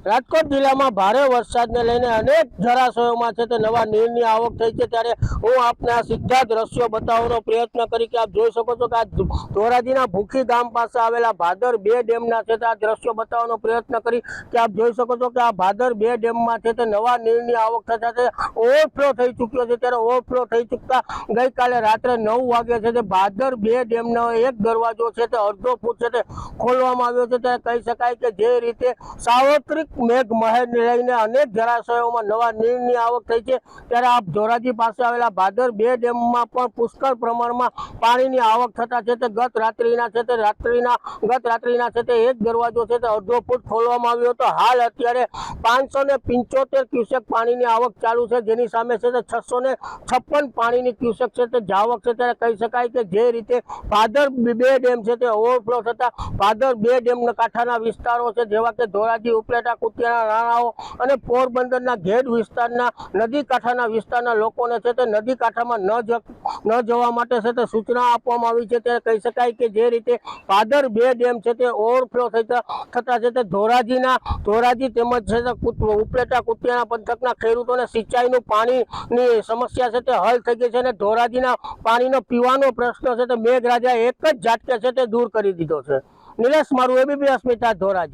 રાજકોટ જિલ્લામાં ભારે વરસાદને લઈને અનેક જળાશયોમાં છે તે નવા નીરની આવક થઈ છે। ત્યારે હું આપને આ સીધા દ્રશ્યો બતાવવાનો પ્રયત્ન કરી કે આપ જોઈ શકો છો કે આ ધોરાજીના ભૂખી ગામ પાસે આવેલા ભાદર 2 ડેમના છે તે આ દ્રશ્યો બતાવવાનો પ્રયત્ન કરી કે આપ જોઈ શકો છો કે આ ભાદર 2 ડેમમાં છે તે નવા નીરની આવક થતા છે ઓવરફ્લો થઈ ચૂક્યો છે। ત્યારે ઓવરફ્લો થઈ ચૂકતા ગઈકાલે રાત્રે 9 વાગે છે તે ભાદર 2 ડેમનો એક દરવાજો છે તે અડધો ફૂટ છે તે ખોલવામાં આવ્યો છે। ત્યારે કહી શકાય કે જે રીતે સાર્વત્રિક મેઘ મહેરને લઈને અનેક જળાશયોમાં નવા નીરની આવક થઈ છે। ત્યારે આપ ધોરાજી પાસે આવેલા ભાદર 2 ડેમમાં પણ પુષ્કળ પ્રમાણમાં પાણીની આવક થતા છે તે ગત રાત્રિના છે તે એક દરવાજો છે તે અડધો ફૂટ ખોલવામાં આવ્યો હતો। હાલ અત્યારે 575 ક્યુસેક પાણીની આવક ચાલુ છે, જેની સામે છે તે 656 પાણીની ક્યુસેક છે તે જાવક છે। ત્યારે કહી શકાય કે જે રીતે ભાદર 2 ડેમ છે તે ઓવરફ્લો થતા ભાદર 2 ડેમના કાંઠાના વિસ્તારો છે જેવા કે ધોરાજી, ઉપલેટા, કુતિયાણા, રાણાઓ અને પોરબંદરના ઘેડ વિસ્તારના નદી કાંઠાના વિસ્તારના લોકોને છે તે નદી કાંઠામાં ન જવા માટે છે તે સૂચના આપવામાં આવી છે। ત્યારે કહી શકાય કે જે રીતે ભાદર 2 ડેમ છે તે ઓવરફ્લો થતા છે તે ધોરાજી તેમજ છે તે ઉપલેટા, કુતિયાણા પંથકના ખેડૂતોને સિંચાઈનું પાણીની સમસ્યા છે તે હલ થઈ ગઈ છે અને ધોરાજીના પાણીનો પીવાનો પ્રશ્ન છે તે મેઘરાજા એક જ ઝાટકે છે તે દૂર કરી દીધો છે। નિલેશ મારું, એબીપી અસ્મિતા, ધોરાજી।